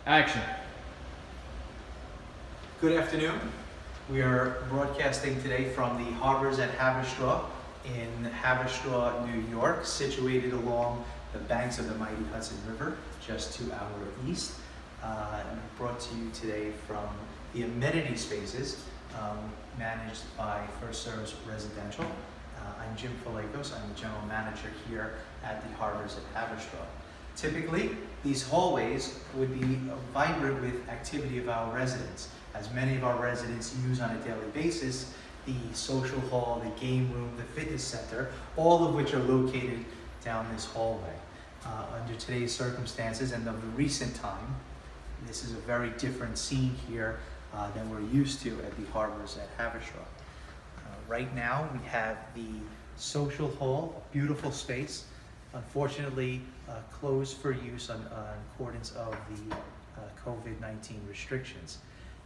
Action. Good afternoon. We are broadcasting today from the Harbors at Haverstraw in Haverstraw, New York, situated along the banks of the mighty Hudson River, just to our east. And brought to you today from the amenity spaces managed by First Service Residential. I'm Jim Falekos. I'm the general manager here at the Harbors at Haverstraw. Typically, these hallways would be vibrant with activity of our residents, as many of our residents use on a daily basis the social hall, the game room, the fitness center, all of which are located down this hallway. Under today's circumstances and of the recent time, this is a very different scene here than we're used to at the Harbors at Haverstraw. Right now, we have the social hall, a beautiful space, unfortunately closed for use in accordance of the COVID-19 restrictions.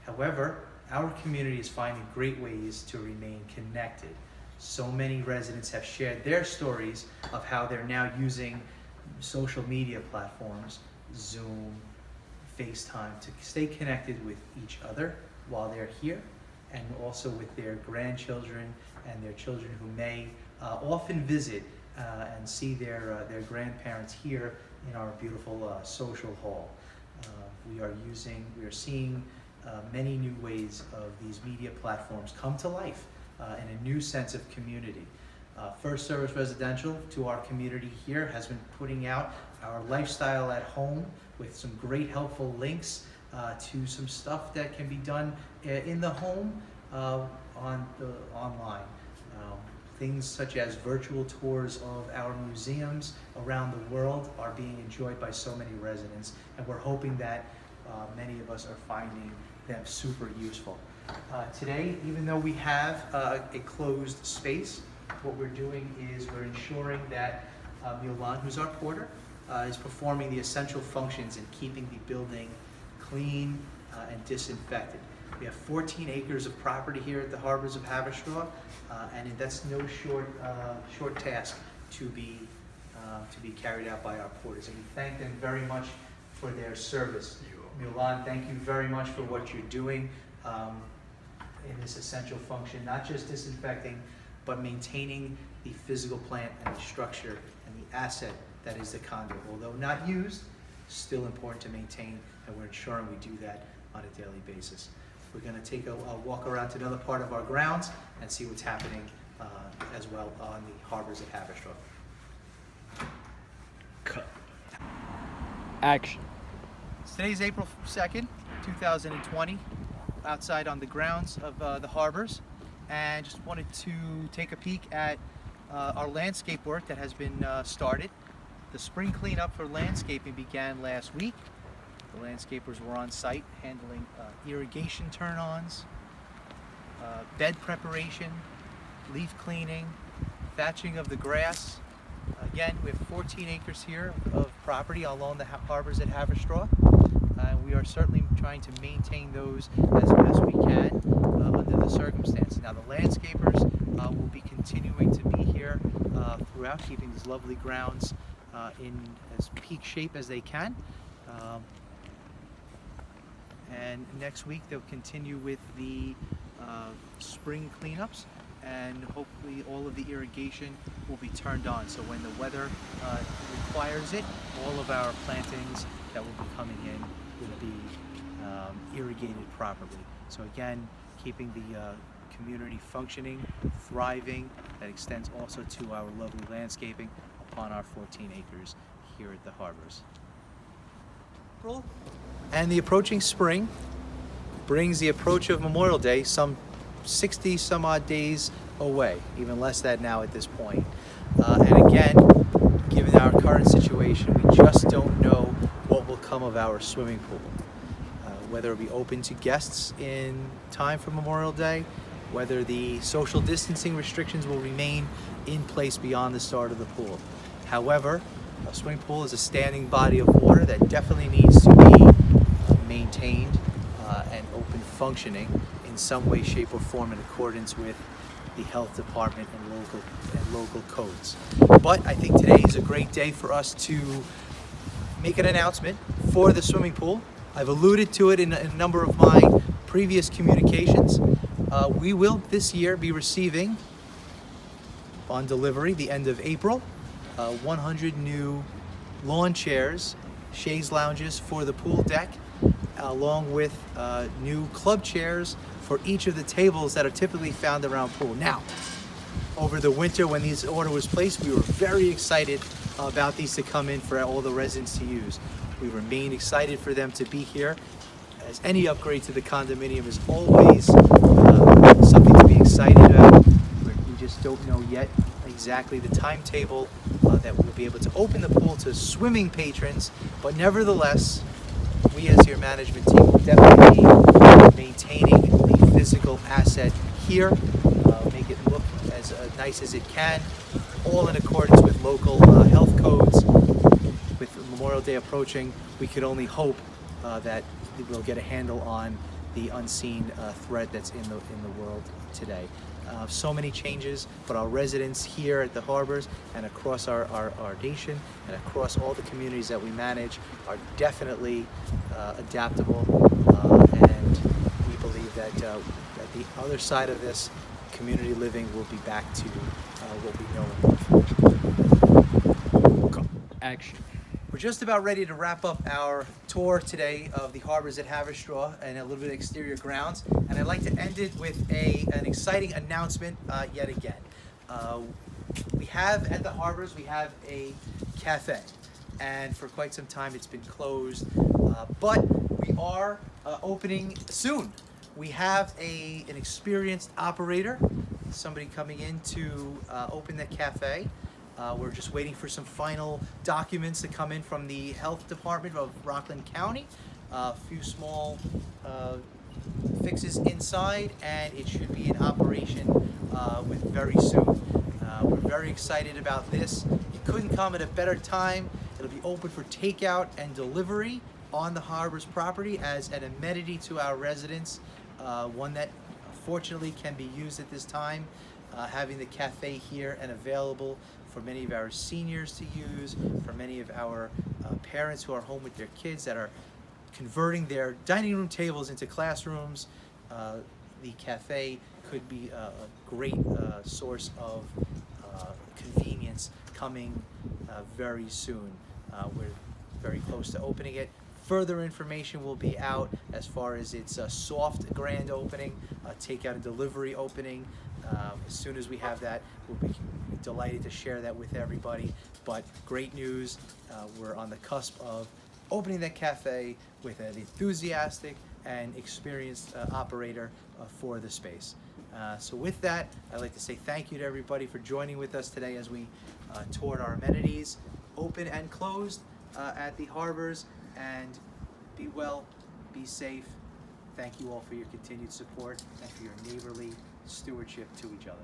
However, our community is finding great ways to remain connected. So many residents have shared their stories of how they're now using social media platforms, Zoom, FaceTime, to stay connected with each other while they're here, and also with their grandchildren and their children who may often visit and see their grandparents here in our beautiful social hall. We are seeing many new ways of these media platforms come to life in a new sense of community. First Service Residential to our community here has been putting out our lifestyle at home with some great helpful links to some stuff that can be done in the home online. Things such as virtual tours of our museums around the world are being enjoyed by so many residents, and we're hoping that many of us are finding them super useful. Today, even though we have a closed space, what we're doing is we're ensuring that Milan, who's our porter, is performing the essential functions in keeping the building clean and disinfected. We have 14 acres of property here at the Harbors of Haverstraw, and that's no short task to be carried out by our porters. And we thank them very much for their service. Milan, thank you very much for what you're doing in this essential function, not just disinfecting, but maintaining the physical plant and the structure and the asset that is the conduit. Although not used, still important to maintain, and we're ensuring we do that on a daily basis. We're going to take a walk around to another part of our grounds and see what's happening as well on the Harbors at Haverstraw. Cut. Action. Today's April 2nd, 2020, outside on the grounds of the Harbors, and just wanted to take a peek at our landscape work that has been started. The spring cleanup for landscaping began last week. The landscapers were on site handling irrigation turn-ons, bed preparation, leaf cleaning, thatching of the grass. Again, we have 14 acres here of property along the Harbors at Haverstraw. We are certainly trying to maintain those as best we can under the circumstances. Now, the landscapers will be continuing to be here throughout, keeping these lovely grounds in as peak shape as they can. And next week they'll continue with the spring cleanups, and hopefully all of the irrigation will be turned on. So when the weather requires it, all of our plantings that will be coming in will be irrigated properly. So again, keeping the community functioning, thriving, that extends also to our lovely landscaping upon our 14 acres here at the Harbors. And the approaching spring brings the approach of Memorial Day some 60 some odd days away, even less than now at this point. And again, given our current situation, we just don't know what will come of our swimming pool. Whether it will be open to guests in time for Memorial Day, whether the social distancing restrictions will remain in place beyond the start of the pool. However, a swimming pool is a standing body of water that definitely needs to be maintained and open functioning in some way, shape, or form in accordance with the health department and local codes. But I think today is a great day for us to make an announcement for the swimming pool I've alluded to it in a number of my previous communications. We will this year be receiving on delivery the end of April 100 new lawn chairs, chaise lounges for the pool deck, along with new club chairs for each of the tables that are typically found around pool. Now, over the winter when this order was placed, we were very excited about these to come in for all the residents to use. We remain excited for them to be here, as any upgrade to the condominium is always something to be excited about. We just don't know yet exactly the timetable that we'll be able to open the pool to swimming patrons, but nevertheless, we as your management team will definitely be maintaining the physical asset here, make it look as nice as it can, all in accordance with local health codes. With Memorial Day approaching, we could only hope that we'll get a handle on the unseen threat that's in the world today. So many changes, but our residents here at the harbors and across our nation and across all the communities that we manage are definitely adaptable, and we believe that at the other side of this, community living will be back to what we know and love. Action. We're just about ready to wrap up our tour today of the harbors at Haverstraw and a little bit of exterior grounds, and I'd like to end it with an exciting announcement yet again. We have at the harbors, we have a cafe, and for quite some time it's been closed, but we are opening soon. We have an experienced operator, somebody coming in to open the cafe. We're just waiting for some final documents to come in from the health department of Rockland County. A few small fixes inside, and it should be in operation with very soon. We're very excited about this. It couldn't come at a better time. It'll be open for takeout and delivery on the harbor's property as an amenity to our residents, one that fortunately can be used at this time. Having the cafe here and available for many of our seniors to use, for many of our parents who are home with their kids that are converting their dining room tables into classrooms. The cafe could be a great source of convenience coming very soon. We're very close to opening it. Further information will be out as far as its soft grand opening, takeout and delivery opening. As soon as we have that, we'll be delighted to share that with everybody. But great news, we're on the cusp of opening that cafe with an enthusiastic and experienced operator for the space. So with that, I'd like to say thank you to everybody for joining with us today as we toured our amenities, open and closed at the harbors. And be well, be safe. Thank you all for your continued support and for your neighborly stewardship to each other.